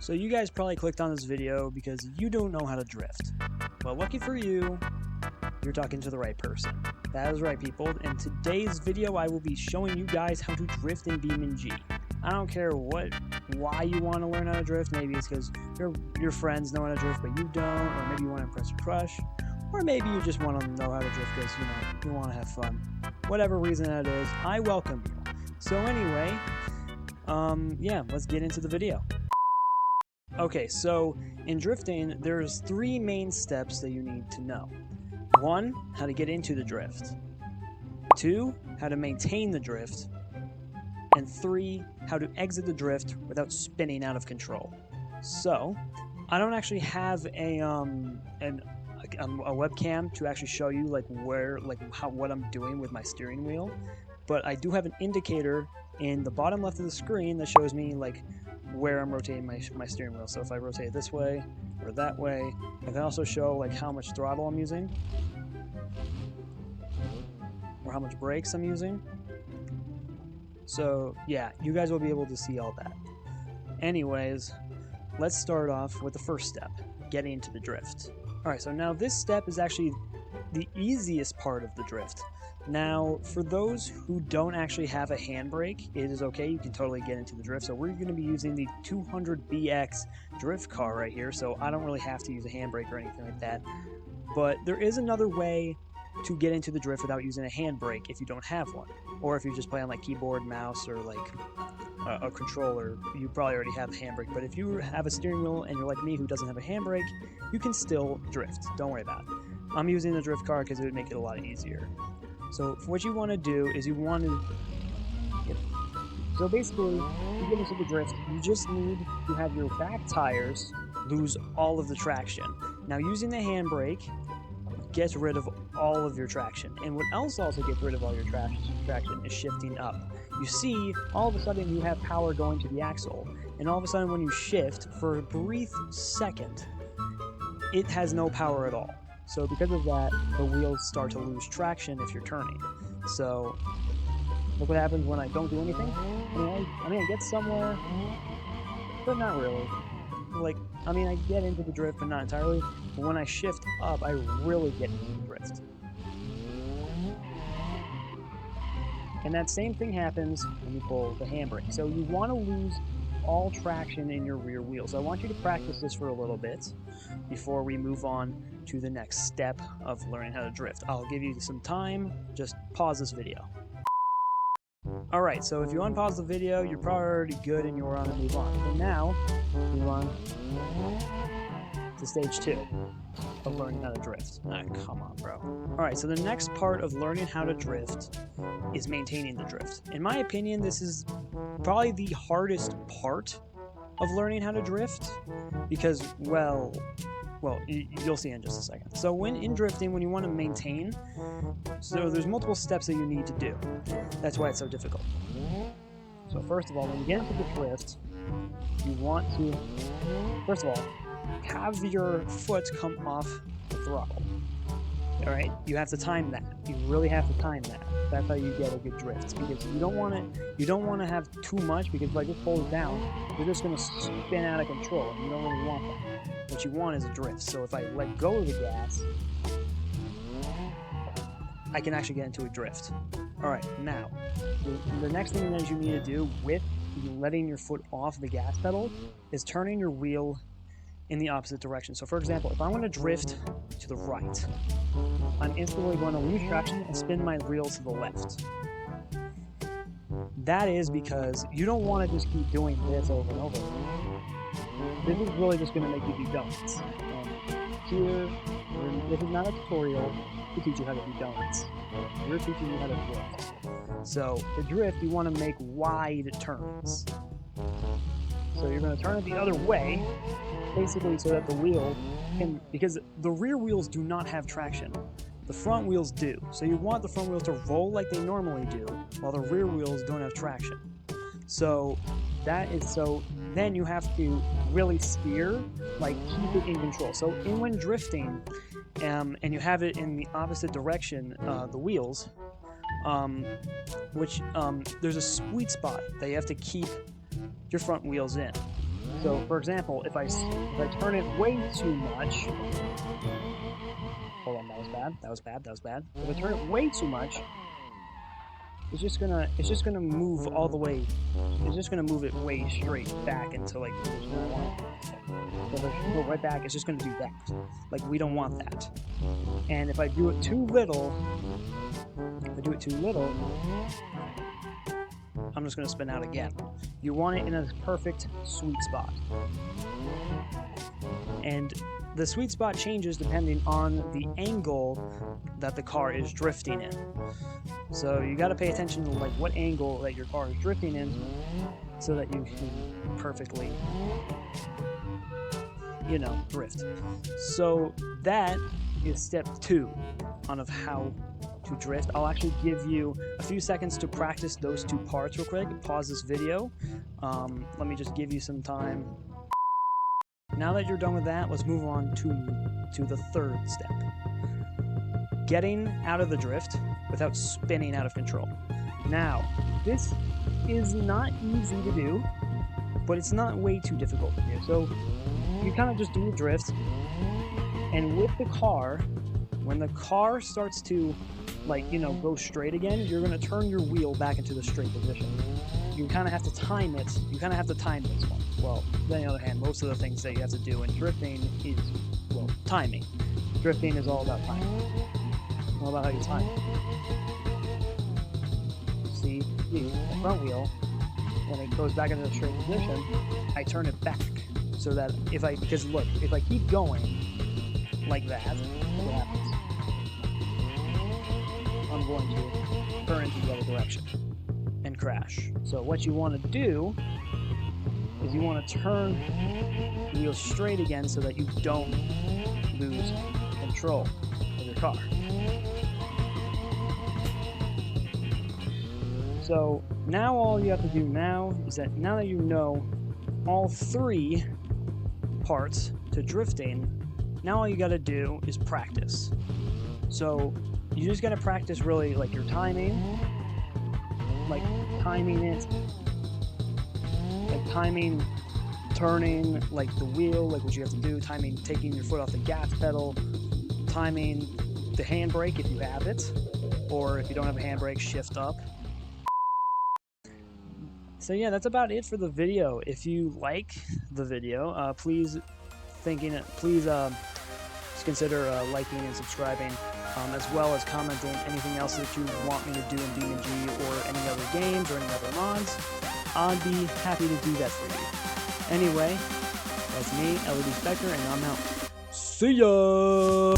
So you guys probably clicked on this video because you don't know how to drift. Well, lucky for you, you're talking to the right person. That is right, people. In today's video, I will be showing you guys how to drift in Beamng. I don't care why you want to learn how to drift. Maybe it's because your friends know how to drift, but you don't, or maybe you want to impress your crush, or maybe you just want to know how to drift because you want to have fun. Whatever reason that is, I welcome you. So anyway, yeah, let's get into the video. Okay, so in drifting, there's 3 main steps that you need to know. 1, how to get into the drift. 2, how to maintain the drift. And 3, how to exit the drift without spinning out of control. So, I don't actually have a webcam to actually show you what I'm doing with my steering wheel, but I do have an indicator in the bottom left of the screen that shows me where I'm rotating my steering wheel. So if I rotate it this way or that way, I can also show how much throttle I'm using or how much brakes I'm using. So yeah, you guys will be able to see all that. Anyways, let's start off with the first step, getting into the drift. Alright, so now this step is actually the easiest part of the drift. Now, for those who don't actually have a handbrake, it is okay, you can totally get into the drift. So we're going to be using the 200BX drift car right here, so I don't really have to use a handbrake or anything like that. But there is another way to get into the drift without using a handbrake if you don't have one. Or if you just play on keyboard, mouse, or a controller, you probably already have a handbrake. But if you have a steering wheel and you're like me who doesn't have a handbrake, you can still drift. Don't worry about it. I'm using the drift car because it would make it a lot easier. So what you want to do is so basically, to get into the drift, you just need to have your back tires lose all of the traction. Now using the handbrake gets rid of all of your traction. And what else also gets rid of all your traction is shifting up. You see, all of a sudden you have power going to the axle, and all of a sudden when you shift, for a brief second, it has no power at all. So because of that, the wheels start to lose traction if you're turning. So look what happens when I don't do anything. I mean, I get somewhere, but not really. I get into the drift, but not entirely. But when I shift up, I really get into the drift. And that same thing happens when you pull the handbrake. So you want to lose all traction in your rear wheels. So I want you to practice this for a little bit before we move on to the next step of learning how to drift. I'll give you some time. Just pause this video. Alright, so if you unpause the video, you're probably already good and you're on to move on. And now, move on to stage 2 of learning how to drift. Come on, bro. Alright, so the next part of learning how to drift is maintaining the drift. In my opinion, this is probably the hardest part of learning how to drift because, well, you'll see in just a second. So when in drifting, when you want to maintain, so there's multiple steps that you need to do. That's why it's so difficult. So first of all, when you get into the drift, you want to, first of all, have your foot come off the throttle. Alright? You have to time that. You really have to time that. That's how you get a good drift. Because you don't want to have too much, because if I just hold it down, you're just going to spin out of control, and you don't really want that. What you want is a drift. So if I let go of the gas, I can actually get into a drift. Alright, now, the next thing that you need to do with letting your foot off the gas pedal is turning your wheel in the opposite direction. So for example, if I want to drift to the right, I'm instantly going to lose traction and spin my wheel to the left. That is because you don't want to just keep doing this over and over. This is really just going to make you do donuts. Here, this is not a tutorial to teach you how to do donuts. We're teaching you how to drift. So to drift, you want to make wide turns. So you're going to turn it the other way, basically so that the wheel can, because the rear wheels do not have traction. The front wheels do. So you want the front wheels to roll like they normally do, while the rear wheels don't have traction. So then you have to really steer, keep it in control. So when drifting, and you have it in the opposite direction, the wheels, there's a sweet spot that you have to keep your front wheels in. So, for example, if I turn it way too much, hold on, that was bad. If I turn it way too much, it's just gonna move all the way. It's just gonna move it way straight back into like the position I want. So if I go right back, it's just gonna do that. Like, we don't want that. And if I do it too little, I'm just gonna spin out again. You want it in a perfect sweet spot. And the sweet spot changes depending on the angle that the car is drifting in. So you got to pay attention to like what angle that your car is drifting in, so that you can perfectly, drift. So that is step 2 of how to drift. I'll actually give you a few seconds to practice those 2 parts real quick. Pause this video. Let me just give you some time. Now that you're done with that, let's move on to the 3rd step. Getting out of the drift without spinning out of control. Now, this is not easy to do, but it's not way too difficult to do. So you kind of just do a drift, and with the car, when the car starts to go straight again, you're going to turn your wheel back into the straight position. You kind of have to time it. You kind of have to time this one. Well, on the other hand, most of the things that you have to do in drifting is, timing. Drifting is all about timing. All about how you time it. See, the front wheel, when it goes back into the straight position, I turn it back so that if I keep going like that, what happens? I'm going to turn into the other direction and crash. So what you want to do is you want to turn the wheel straight again so that you don't lose control of your car. So now all you have to do now is that now that you know all 3 parts to drifting, now all you got to do is practice. So you just got to practice really like your timing, like timing it, like timing turning like the wheel, like what you have to do, timing taking your foot off the gas pedal, timing the handbrake if you have it, or if you don't have a handbrake, shift up. So yeah, that's about it for the video. If you like the video, please consider liking and subscribing, as well as commenting anything else that you want me to do in Beamng or any other games or any other mods. I'd be happy to do that for you. Anyway, that's me, LED Spectre, and I'm out. See ya!